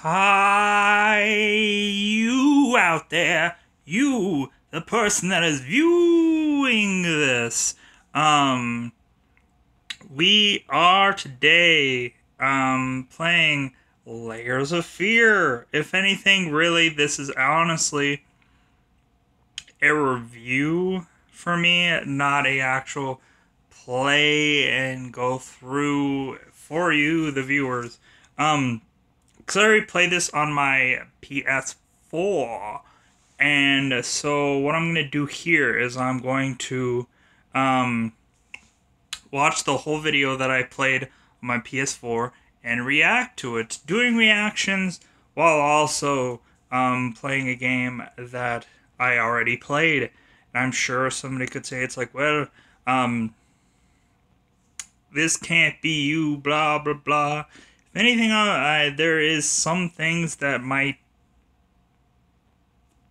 Hi, you out there, you, the person that is viewing this. We are today, playing Layers of Fear. If anything, really, this is honestly a review for me, not a actual play and go through for you, the viewers. Because I already played this on my PS4, and so what I'm going to do here is I'm going to um, watch the whole video that I played on my PS4 and react to it, doing reactions while also playing a game that I already played. And I'm sure somebody could say it's like, well, this can't be you, blah, blah, blah. If anything, there is some things that might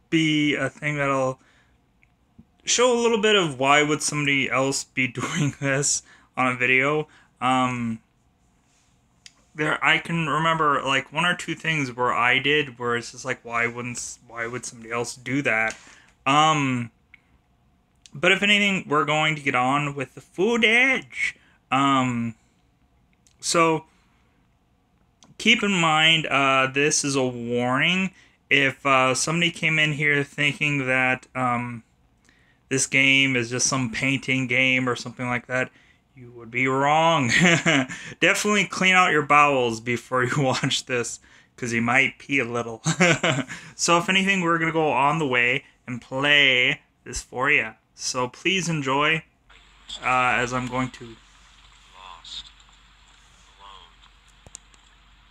be a thing that'll show a little bit of why would somebody else be doing this on a video. I can remember like one or two things where I did where it's just like why would somebody else do that? But if anything, we're going to get on with the footage. So keep in mind, this is a warning. If somebody came in here thinking that this game is just some painting game or something like that, you would be wrong. Definitely clean out your bowels before you watch this, because you might pee a little. So if anything, we're going to go on the way and play this for you. So please enjoy, as I'm going to. Lost. Alone.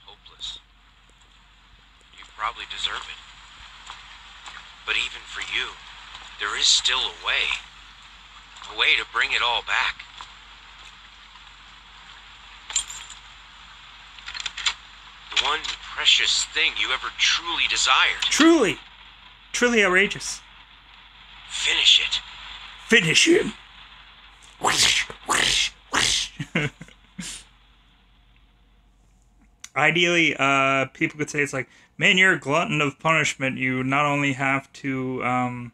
Hopeless. You probably deserve it. But even for you, there is still a way. A way to bring it all back. The one precious thing you ever truly desired. Truly outrageous. Finish it. Finish him. Ideally, people could say it's like, man, you're a glutton of punishment. You not only have to,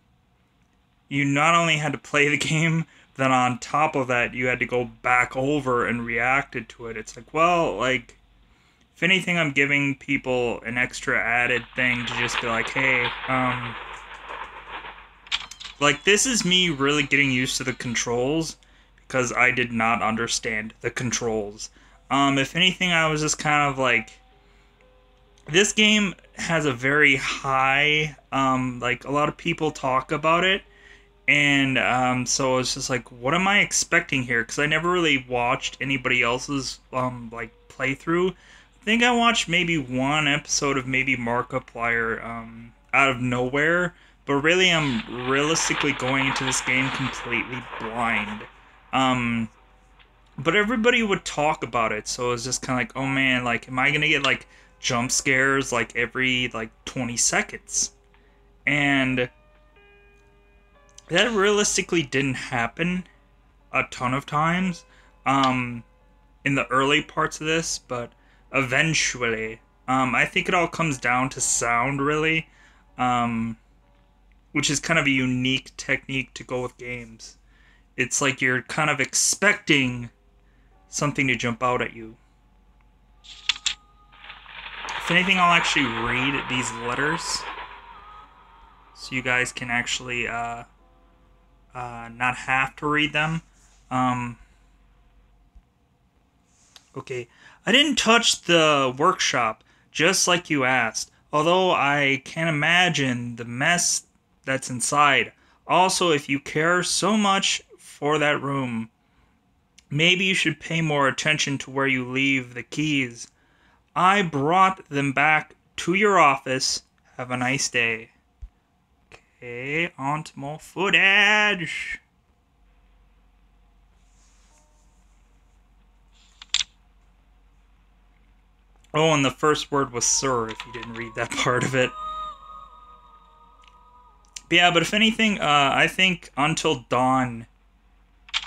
you not only had to play the game, then on top of that, you had to go back over and reacted to it. It's like, well, like, if anything, I'm giving people an extra added thing to just be like, hey, like, this is me really getting used to the controls, because I did not understand the controls. If anything, I was just kind of like, this game has a very high, like, a lot of people talk about it, and, so it's just like, what am I expecting here? Because I never really watched anybody else's, like, playthrough. I think I watched maybe one episode of maybe Markiplier, out of nowhere, but really I'm realistically going into this game completely blind. But everybody would talk about it, so it was just kind of like, oh man, like, am I gonna get, like, jump scares, like, every, like, 20 seconds? And that realistically didn't happen a ton of times, in the early parts of this, but eventually, I think it all comes down to sound, really, which is kind of a unique technique to go with games. It's like you're kind of expecting something to jump out at you. If anything, I'll actually read these letters so you guys can actually not have to read them. Okay, I didn't touch the workshop, just like you asked, although I can imagine the mess that's inside. Also, if you care so much for that room, maybe you should pay more attention to where you leave the keys. I brought them back to your office. Have a nice day. Okay, on to more footage. Oh, and the first word was sir, if you didn't read that part of it. But yeah, but if anything, I think Until Dawn,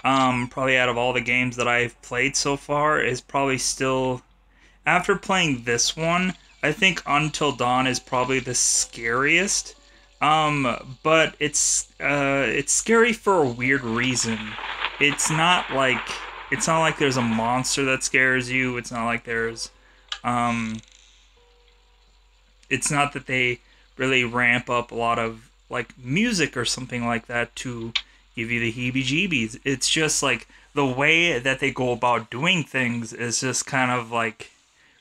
probably out of all the games that I've played so far, is probably still, after playing this one, I think Until Dawn is probably the scariest. But it's scary for a weird reason. It's not like it's not like there's a monster that scares you. It's not like there's um it's not that they really ramp up a lot of like music or something like that to give you the heebie-jeebies. It's just like the way that they go about doing things is just kind of like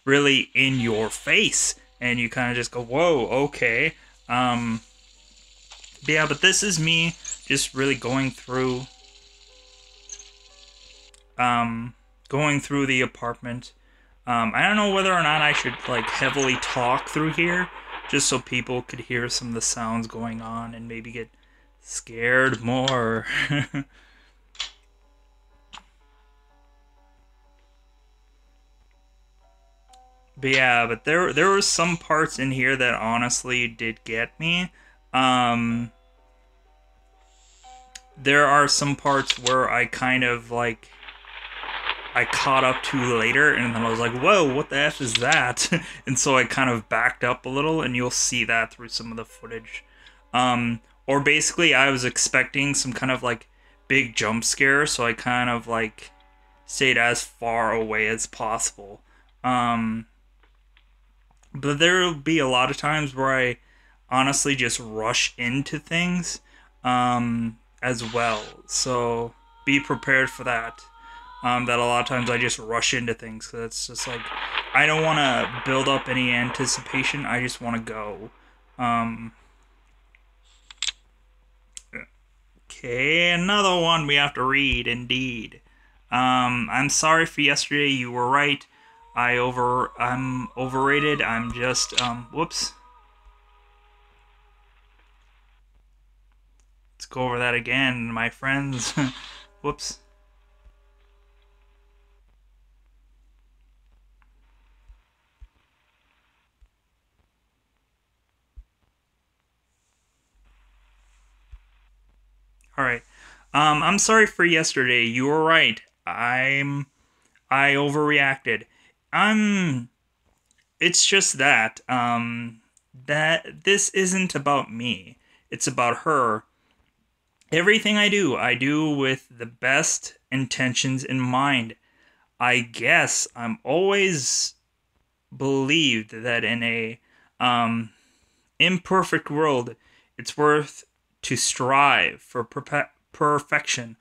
really in your face, and you kind of just go, "Whoa, okay." Um, but yeah, but this is me just really um, going through the apartment. I don't know whether or not I should like heavily talk through here, just so people could hear some of the sounds going on and maybe get scared more. But yeah, but there were some parts in here that honestly did get me. Um, there are some parts where I kind of like I caught up to later, and then I was like, "Whoa, what the f is that?" And so I kind of backed up a little, and you'll see that through some of the footage. Or basically, I was expecting some kind of like big jump scare, so I kind of like stayed as far away as possible. Um, but there will be a lot of times where I honestly just rush into things as well. So be prepared for that. That a lot of times I just rush into things because it's just like I don't want to build up any anticipation. I just want to go. Um, okay, another one we have to read. Indeed. I'm sorry for yesterday. You were right. I'm overrated. I'm just whoops. Let's go over that again, my friends. Whoops. All right. I'm sorry for yesterday. You were right. I overreacted. I'm. It's just that that this isn't about me. It's about her. Everything I do with the best intentions in mind. I guess I'm always believed that in a um imperfect world, it's worth to strive for perfection.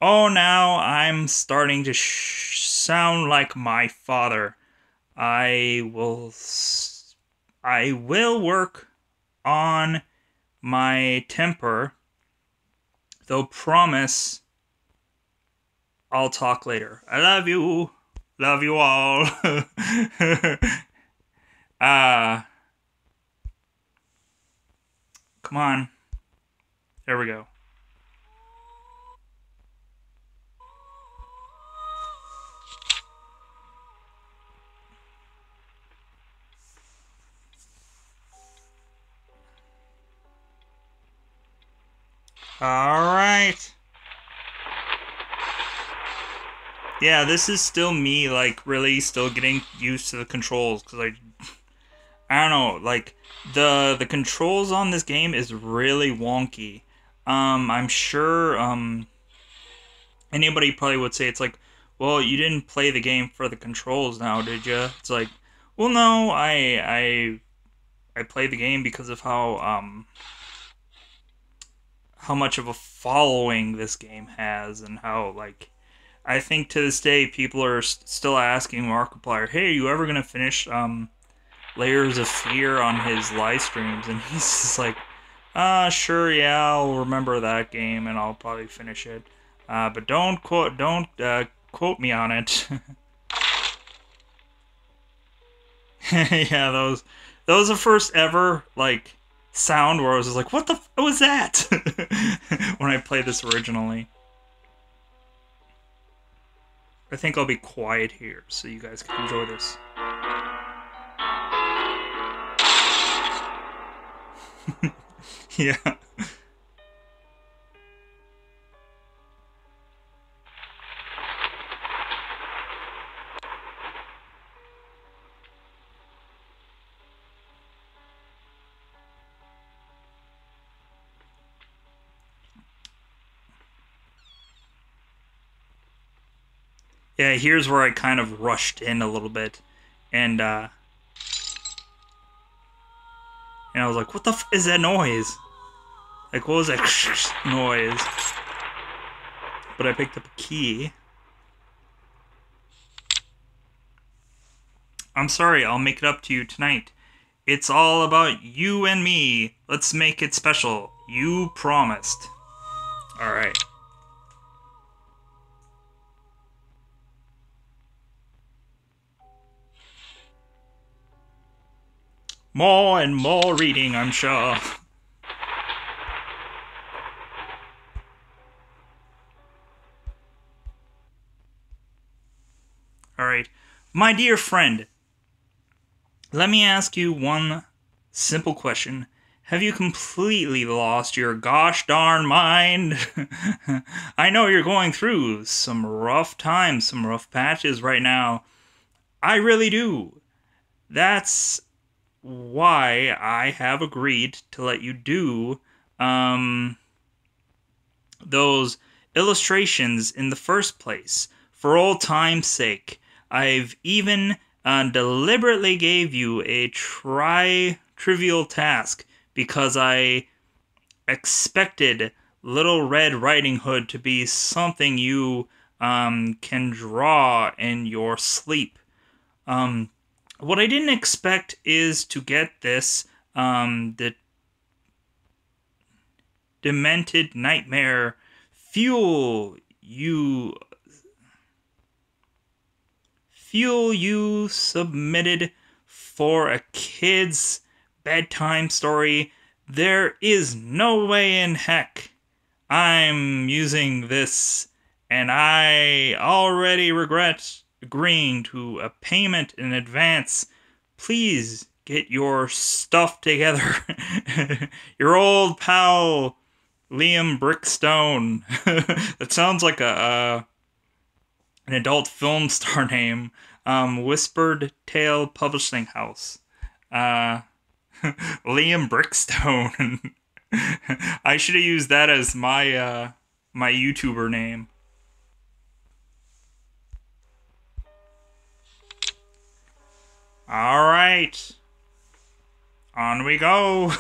Oh, now I'm starting to sound like my father. I will. I will work on my temper, though promise I'll talk later. I love you. Love you all. Ah, come on. There we go. All right. Yeah, this is still me, like really still getting used to the controls because I don't know, like the controls on this game is really wonky. I'm sure anybody probably would say it's like, well, you didn't play the game for the controls now, did you? It's like, well, no, I played the game because of how much of a following this game has and how like I think to this day people are still asking Markiplier, "Hey, are you ever gonna finish Layers of Fear on his live streams?" And he's just like, sure, yeah, I'll remember that game and I'll probably finish it. But don't quote me on it." Yeah, those the first ever like sound where I was just like, "What the f was that?" When I played this originally. I think I'll be quiet here so you guys can enjoy this. Yeah. Yeah, here's where I kind of rushed in a little bit, and I was like, "What the f is that noise? Like, what was that noise?" But I picked up a key. I'm sorry, I'll make it up to you tonight. It's all about you and me. Let's make it special. You promised. Alright. More and more reading, I'm sure. Alright. My dear friend, let me ask you one simple question. Have you completely lost your gosh darn mind? I know you're going through some rough times, some rough patches right now. I really do. That's why I have agreed to let you do those illustrations in the first place. For old time's sake, I've even deliberately gave you a trivial task because I expected Little Red Riding Hood to be something you can draw in your sleep. What I didn't expect is to get this the demented nightmare fuel you submitted for a kid's bedtime story. There is no way in heck I'm using this, and I already regret agreeing to a payment in advance. Please get your stuff together. Your old pal Liam Brickstone. That sounds like an adult film star name. Whispered Tale Publishing House. Liam Brickstone. I should have used that as my my YouTuber name. All right, on we go.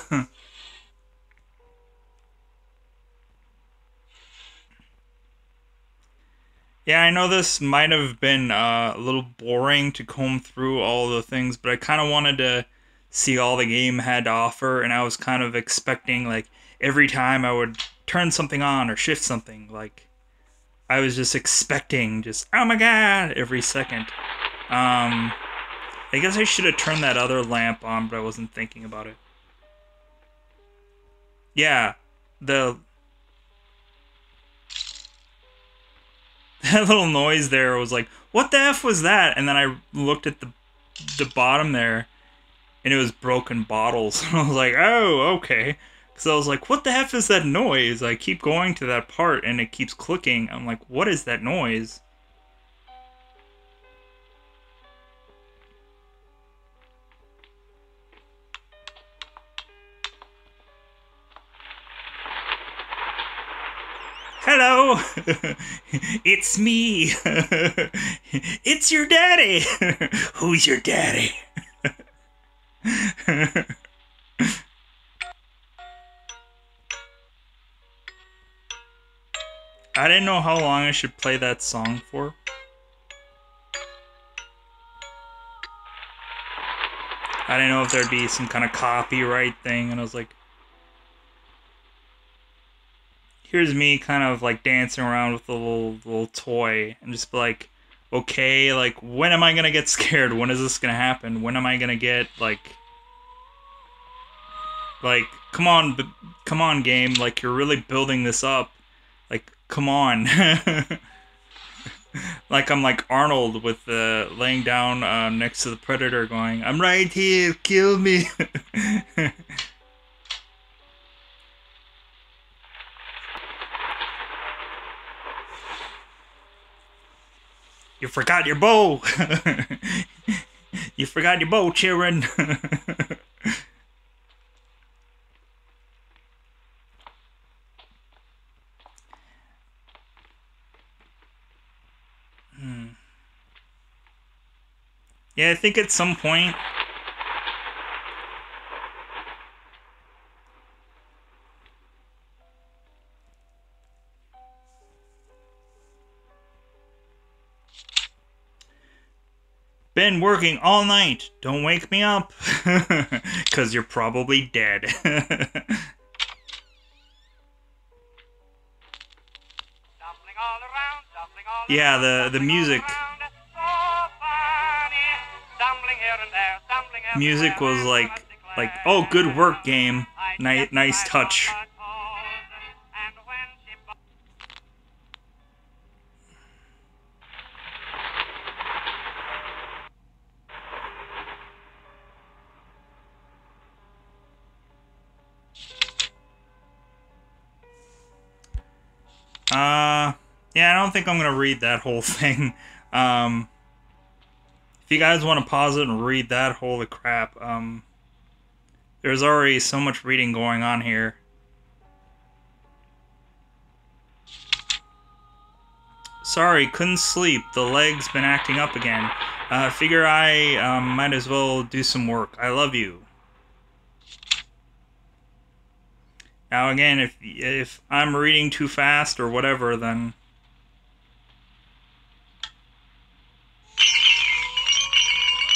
Yeah, I know this might have been a little boring to comb through all the things, but I kind of wanted to see all the game had to offer, and I was kind of expecting, like, every time I would turn something on or shift something, like, I was just expecting just, oh my god, every second. I guess I should have turned that other lamp on, but I wasn't thinking about it. Yeah, the that little noise there was like, what the F was that? And then I looked at the bottom there, and it was broken bottles. And I was like, oh, okay. Because I was like, what the F is that noise? I keep going to that part, and it keeps clicking. I'm like, what is that noise? Hello, it's me. It's your daddy. Who's your daddy? I didn't know how long I should play that song for. I didn't know if there'd be some kind of copyright thing, and I was like, here's me kind of like dancing around with the little toy and just be like, okay, like when am I gonna get scared? When is this gonna happen? When am I gonna get like come on game, like you're really building this up. Like come on. Like I'm like Arnold with laying down next to the predator going, I'm right here, kill me. You forgot your bow. You forgot your bow, children. Yeah, I think at some point... Been working all night. Don't wake me up. Because you're probably dead. Yeah, the music. Music was like, oh, good work, game. Nice touch. Yeah, I don't think I'm gonna read that whole thing. If you guys want to pause it and read that, holy crap, there's already so much reading going on here. Sorry, couldn't sleep. The leg's been acting up again. Figure I might as well do some work. I love you. Now again, if I'm reading too fast or whatever, then...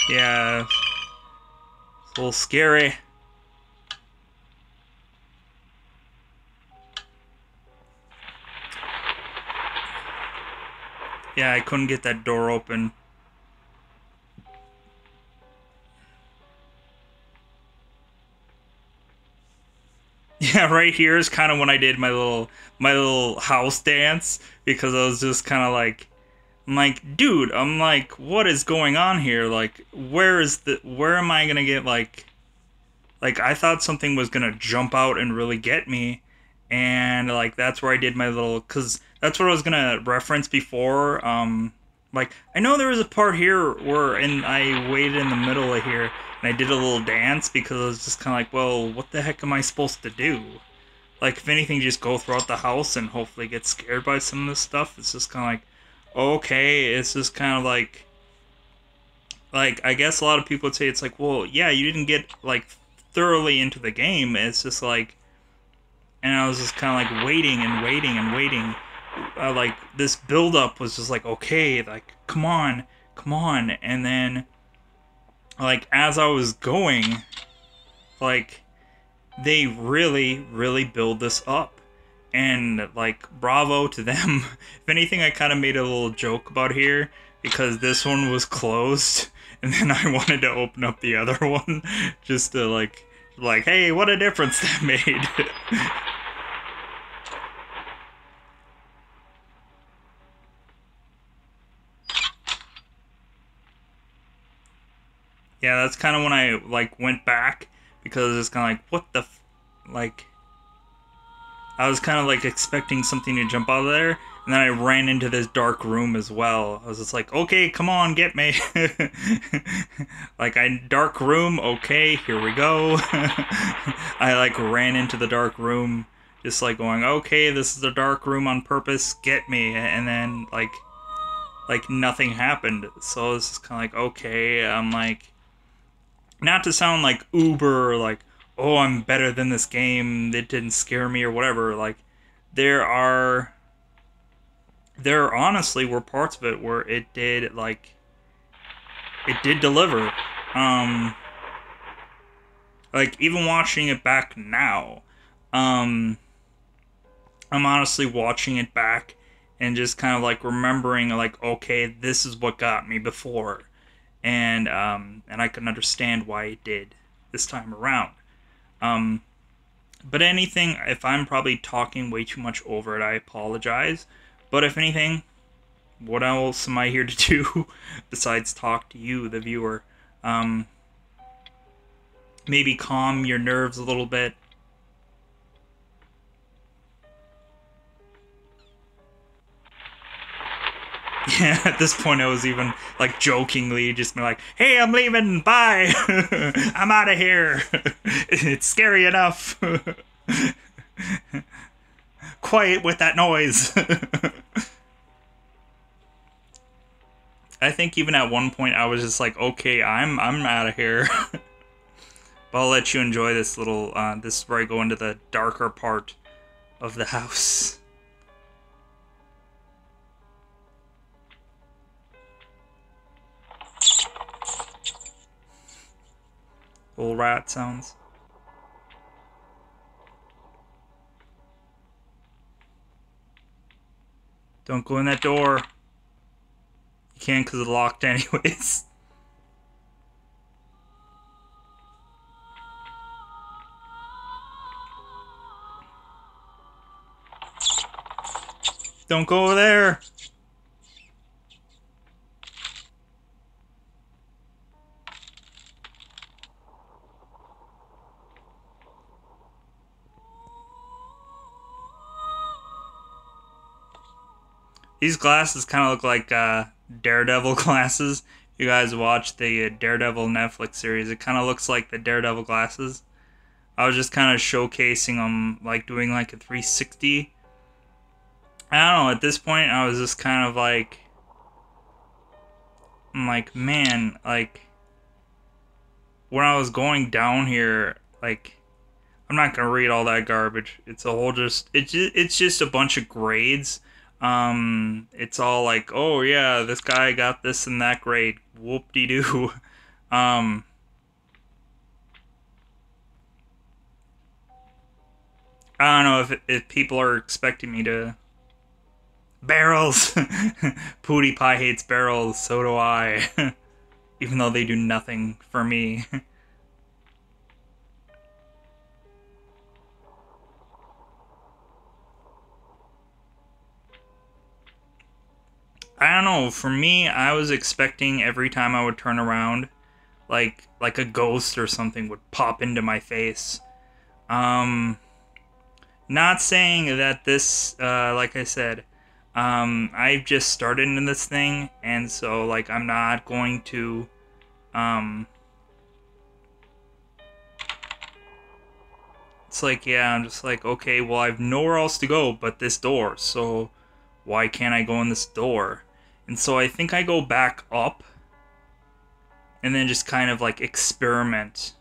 Yeah, it's a little scary. Yeah, I couldn't get that door open. Yeah, right here is kind of when I did my little house dance, because I was just kind of like, I'm like, dude, I'm like, what is going on here? Like, where am I gonna get like I thought something was gonna jump out and really get me, and like that's where I did my little, cause that's what I was gonna reference before. Like I know there was a part here where and I waited in the middle of here and I did a little dance because I was just kind of like, well, what the heck am I supposed to do? Like if anything, just go throughout the house and hopefully get scared by some of this stuff. It's just kind of like, okay, it's just kind of like I guess a lot of people would say it's like, well, yeah, you didn't get like thoroughly into the game. It's just like, and I was just kind of like waiting and waiting and waiting. Like this build up was just like, okay, like come on, and then like as I was going, like they really build this up, and like bravo to them. If anything, I kind of made a little joke about here because this one was closed and then I wanted to open up the other one just to like hey, what a difference that made. Yeah, that's kind of when I like went back because it's kind of like, what the like I was kind of like expecting something to jump out of there, and then I ran into this dark room as well. I was just like, okay, come on, get me. Like, dark room, okay, here we go. I like ran into the dark room, just like going, okay, this is a dark room on purpose, get me. And then like nothing happened. So it's just kind of like, okay, I'm like, not to sound like uber, like, oh, I'm better than this game, it didn't scare me or whatever. Like, there honestly were parts of it where it did deliver. Like even watching it back now, I'm honestly watching it back and just kind of like remembering like, okay, this is what got me before, and I can understand why it did this time around. But anything, if I'm probably talking way too much over it, I apologize. But if anything, what else am I here to do besides talk to you, the viewer? Maybe calm your nerves a little bit. Yeah, at this point I was even like jokingly just be like, hey, I'm leaving, bye. I'm out of here. It's scary enough. Quiet with that noise. I think even at one point I was just like, okay, I'm out of here. But I'll let you enjoy this little. This is where I go into the darker part of the house. Little rat sounds. Don't go in that door. You can't because it's locked anyways. Don't go over there. These glasses kind of look like Daredevil glasses. You guys watch the Daredevil Netflix series. It kind of looks like the Daredevil glasses. I was just kind of showcasing them, like doing like a 360. I don't know, at this point I was just kind of like, I'm like, man, like, when I was going down here, like, I'm not gonna read all that garbage. It's a whole it's just a bunch of grades. It's all like, oh yeah, this guy got this and that grade. Whoop-de-doo. Um, I don't know if people are expecting me to barrels. Pootie Pie hates barrels. So do I. Even though they do nothing for me. I don't know. For me, I was expecting every time I would turn around, like a ghost or something would pop into my face. Um, Not saying that this, like I said, I've just started in this thing, and so like I'm not going to, um, it's like, yeah, I'm just like, okay, well, I've nowhere else to go but this door, so why can't I go in this door? And so I think I go back up and then just kind of like experiment.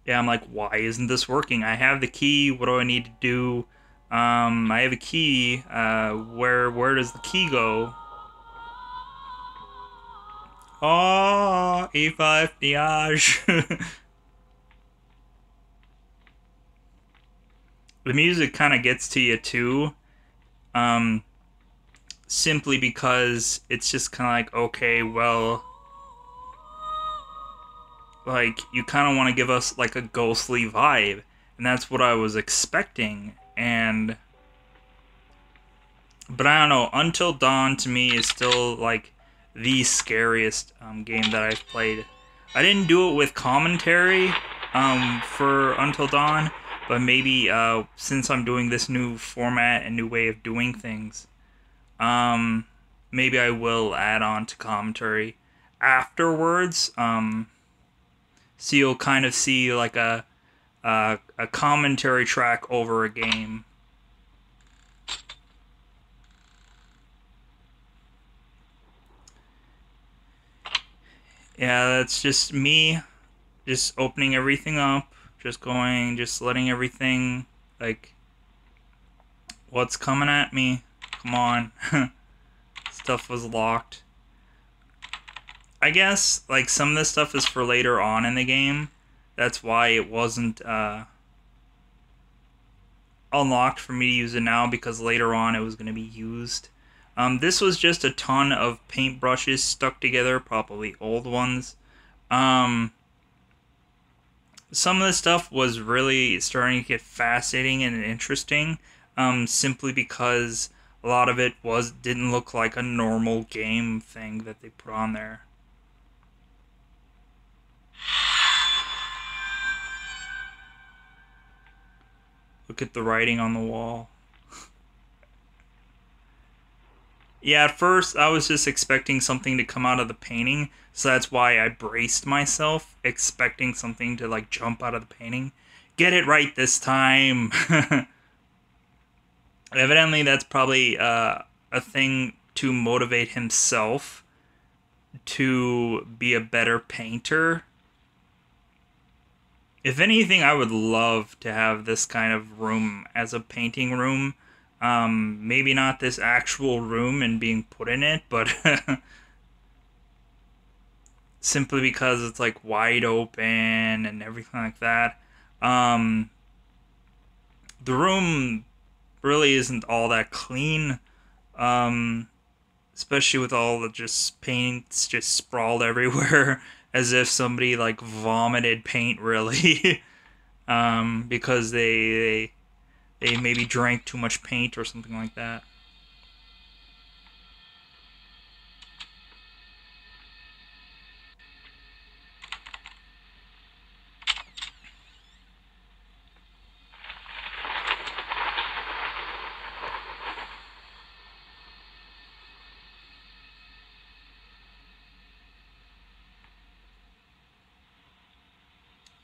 Yeah, I'm like, why isn't this working? I have the key. What do I need to do? I have a key. Where does the key go? Oh, E5 Diage. The music kind of gets to you too. Um, Simply because it's just kind of like, okay, well, like you kind of want to give us like a ghostly vibe, and that's what I was expecting. And but I don't know. Until Dawn to me is still like the scariest game that I've played. I didn't do it with commentary for Until Dawn, but maybe since I'm doing this new format and new way of doing things, maybe I will add on to commentary afterwards. So you'll kind of see like a commentary track over a game. Yeah, that's just me, just opening everything up, just going, just letting everything, like, what's coming at me? Come on. Stuff was locked. I guess, like, some of this stuff is for later on in the game. That's why it wasn't, unlocked for me to use it now, because later on it was going to be used. This was just a ton of paintbrushes stuck together, probably old ones. Some of the stuff was really starting to get fascinating and interesting, simply because a lot of it didn't look like a normal game thing that they put on there. Look at the writing on the wall. Yeah, at first I was just expecting something to come out of the painting, so that's why I braced myself, expecting something to like jump out of the painting. Get it right this time! Evidently, that's probably a thing to motivate himself to be a better painter. If anything, I would love to have this kind of room as a painting room. Maybe not this actual room and being put in it, but simply because it's like wide open and everything like that. Um, the room really isn't all that clean, um, especially with all the just paints just sprawled everywhere, as if somebody like vomited paint really, because they maybe drank too much paint or something like that.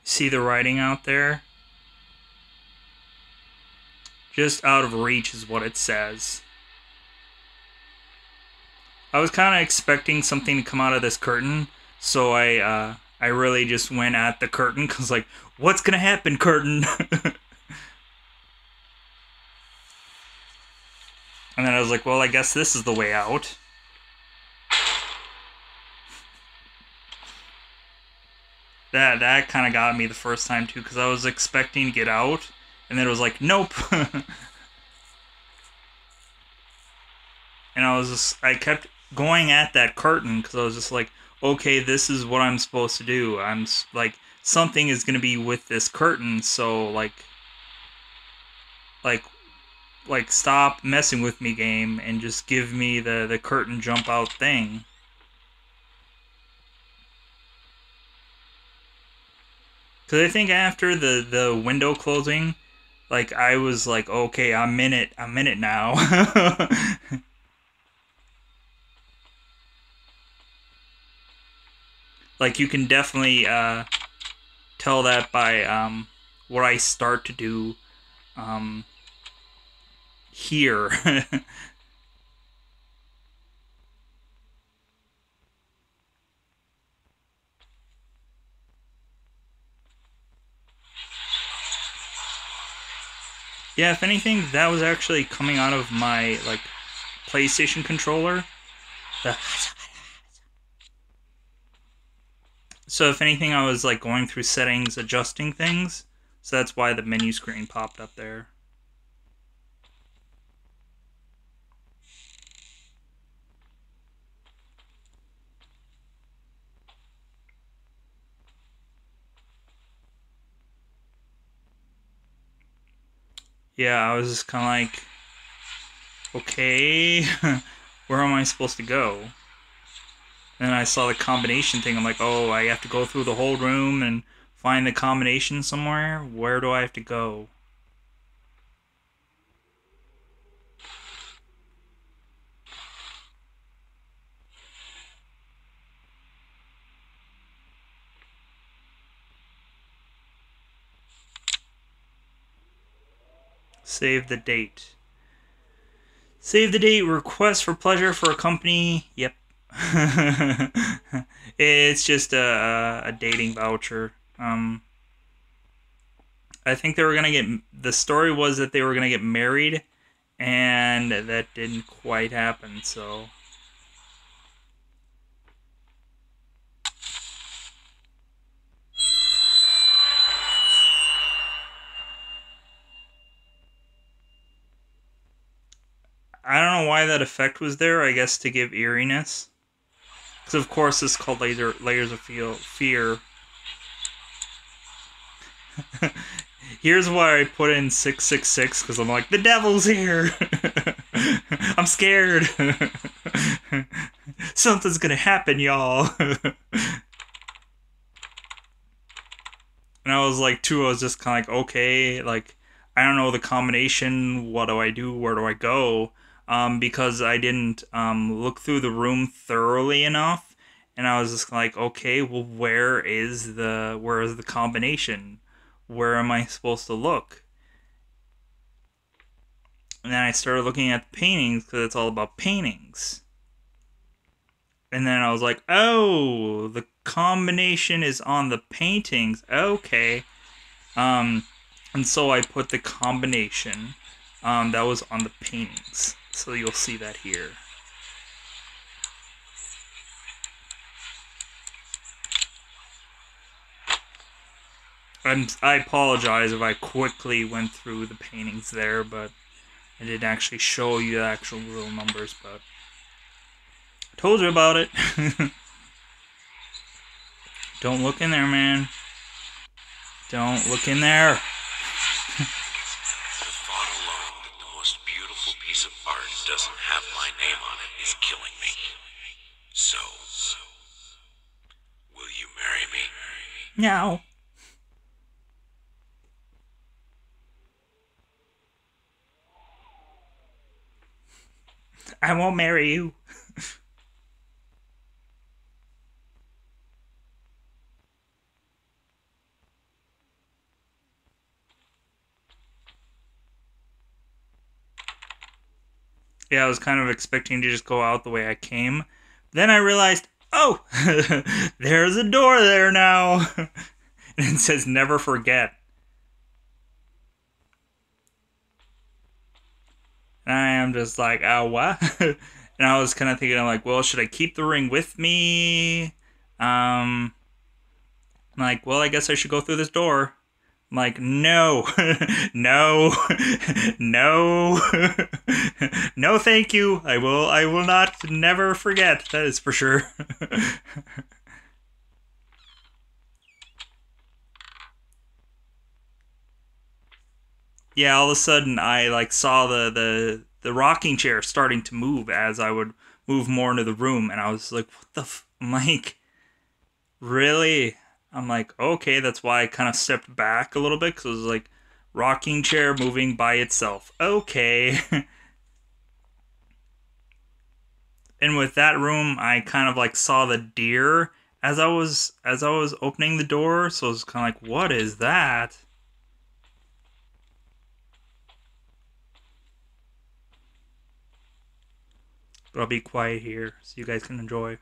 See the writing out there? Just out of reach is what it says. I was kind of expecting something to come out of this curtain, so I really just went at the curtain because like, what's gonna happen, curtain? And then I was like, well, I guess this is the way out. That kind of got me the first time too, because I was expecting to get out, and then it was like, nope. And I kept going at that curtain because I was just like, okay, this is what I'm supposed to do. Like, something is gonna be with this curtain, so like, stop messing with me, game, and just give me the curtain jump out thing. Because I think after the window closing, like, I was like, okay, I'm in it now. Like, you can definitely tell that by what I start to do here. Yeah, if anything, that was actually coming out of my like PlayStation controller. So if anything, I was like going through settings, adjusting things. So that's why the menu screen popped up there. Yeah, I was just kind of like, okay, where am I supposed to go? And then I saw the combination thing. I'm like, oh, I have to go through the whole room and find the combination somewhere? Where do I have to go? Save the date. Save the date. Request for pleasure for a company. Yep. It's just a dating voucher. I think they were gonna get. The story was that they were gonna get married, and that didn't quite happen. So. I don't know why that effect was there. I guess to give eeriness. Because of course it's called layers of fear. Here's why I put in 666, because I'm like, the devil's here. I'm scared. Something's gonna happen, y'all. And I was like, I was just kind of like, okay, like, I don't know the combination. What do I do? Where do I go? Because I didn't look through the room thoroughly enough, and I was just like, okay, well, where is the combination? Where am I supposed to look? And then I started looking at the paintings because it's all about paintings. And then I was like, oh, the combination is on the paintings. Okay. And so I put the combination that was on the paintings. So you'll see that here. I apologize if I quickly went through the paintings there, but I didn't actually show you the actual real numbers, but I told you about it. Don't look in there, man. Don't look in there. The thought alone that the most beautiful piece of art doesn't have my name on it is killing me. So, will you marry me? No. I won't marry you. Yeah, I was kind of expecting to just go out the way I came. Then I realized, oh, there's a door there now. And it says never forget. And I am just like, oh, what? And I was kind of thinking, I'm like, well, should I keep the ring with me? I'm like, well, I guess I should go through this door. I'm like, no, no, no, no, thank you. I will not never forget. That is for sure. Yeah, all of a sudden I like saw the rocking chair starting to move as I would move more into the room, and I was like, what the I'm like, really? I'm like, okay, that's why I kind of stepped back a little bit because it was like rocking chair moving by itself. Okay. And with that room, I kind of like saw the deer as I was opening the door, so I was kind of like, what is that? But I'll be quiet here so you guys can enjoy.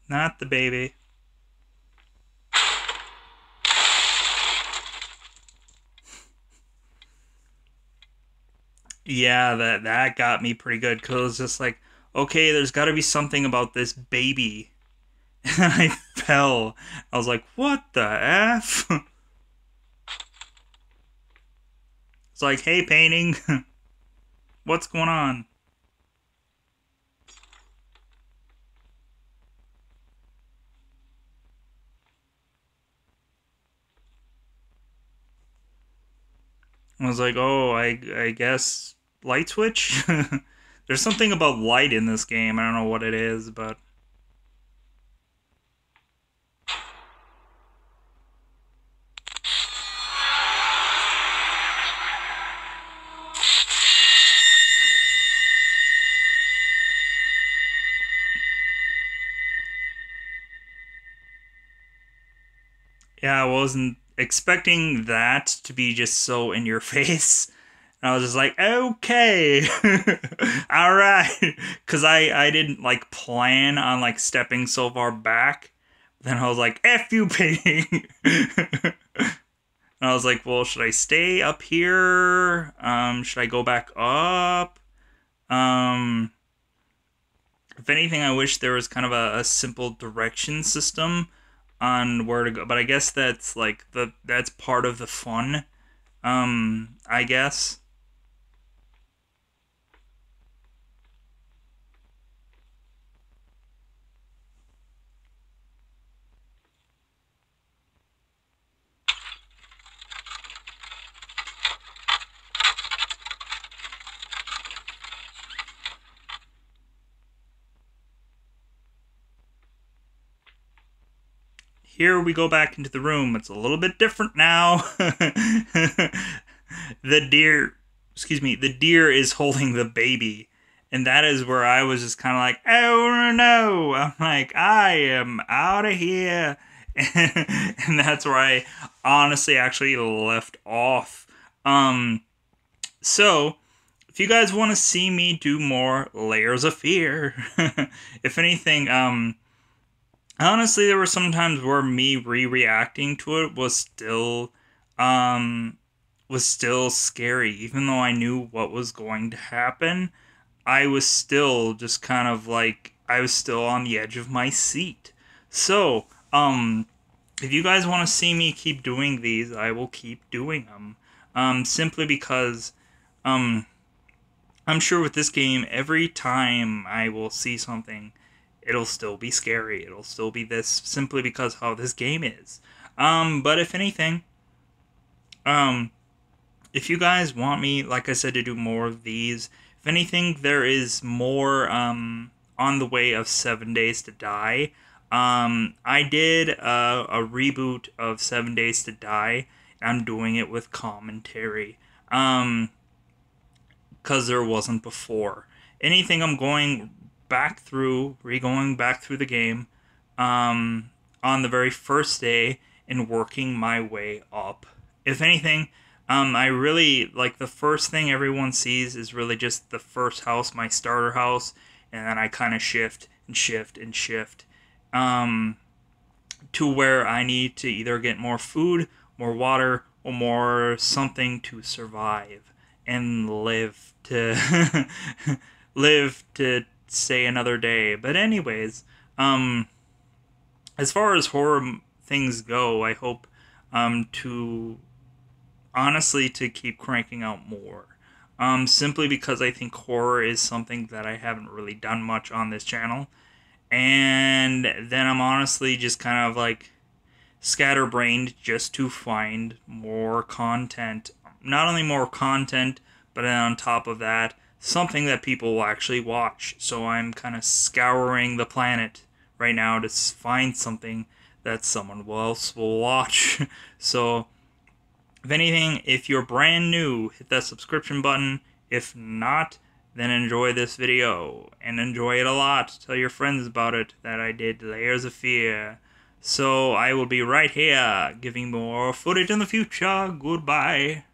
Not the baby. Yeah, that got me pretty good because it was just like, okay, there's got to be something about this baby. And I fell. I was like, what the F? It's like, hey, painting, what's going on? I was like, oh, I guess light switch? There's something about light in this game. I don't know what it is, but yeah, I wasn't expecting that to be just so in your face. And I was just like, okay, all right, because I didn't like plan on like stepping so far back. Then I was like, F you painting. And I was like, well, should I stay up here? Should I go back up? Um, if anything, I wish there was kind of a simple direction system on where to go. But I guess that's like that's part of the fun. I guess. here we go back into the room. It's a little bit different now. The deer is holding the baby. And that is where I was just kind of like, oh no. I'm like, I am out of here. And that's where I honestly actually left off. So, if you guys want to see me do more Layers of Fear, if anything, honestly, there were some times where me re-reacting to it was still scary. Even though I knew what was going to happen, I was still just kind of like, I was still on the edge of my seat. So, if you guys want to see me keep doing these, I will keep doing them. Simply because, I'm sure with this game, every time I will see something, it'll still be scary. It'll still be this, simply because how this game is. But if anything, if you guys want me, like I said, to do more of these, if anything, there is more, on the way of 7 Days to Die. I did a reboot of 7 Days to Die. I'm doing it with commentary. Because there wasn't before. Anything, I'm going back through, going back through the game, on the very first day and working my way up. If anything, I really, like, the first thing everyone sees is really just the first house, my starter house, and then I kind of shift and shift and shift, to where I need to either get more food, more water, or more something to survive and live to live to say another day. But anyways, as far as horror things go, I hope to honestly to keep cranking out more. Simply because I think horror is something that I haven't really done much on this channel. And then I'm honestly just kind of like scatterbrained just to find more content. Not only more content, but then on top of that, something that people will actually watch. So I'm kind of scouring the planet right now to find something that someone else will watch. So, if anything, if you're brand new, hit that subscription button. If not, then enjoy this video, and enjoy it a lot. Tell your friends about it, that I did Layers of Fear. So I will be right here, giving more footage in the future. Goodbye.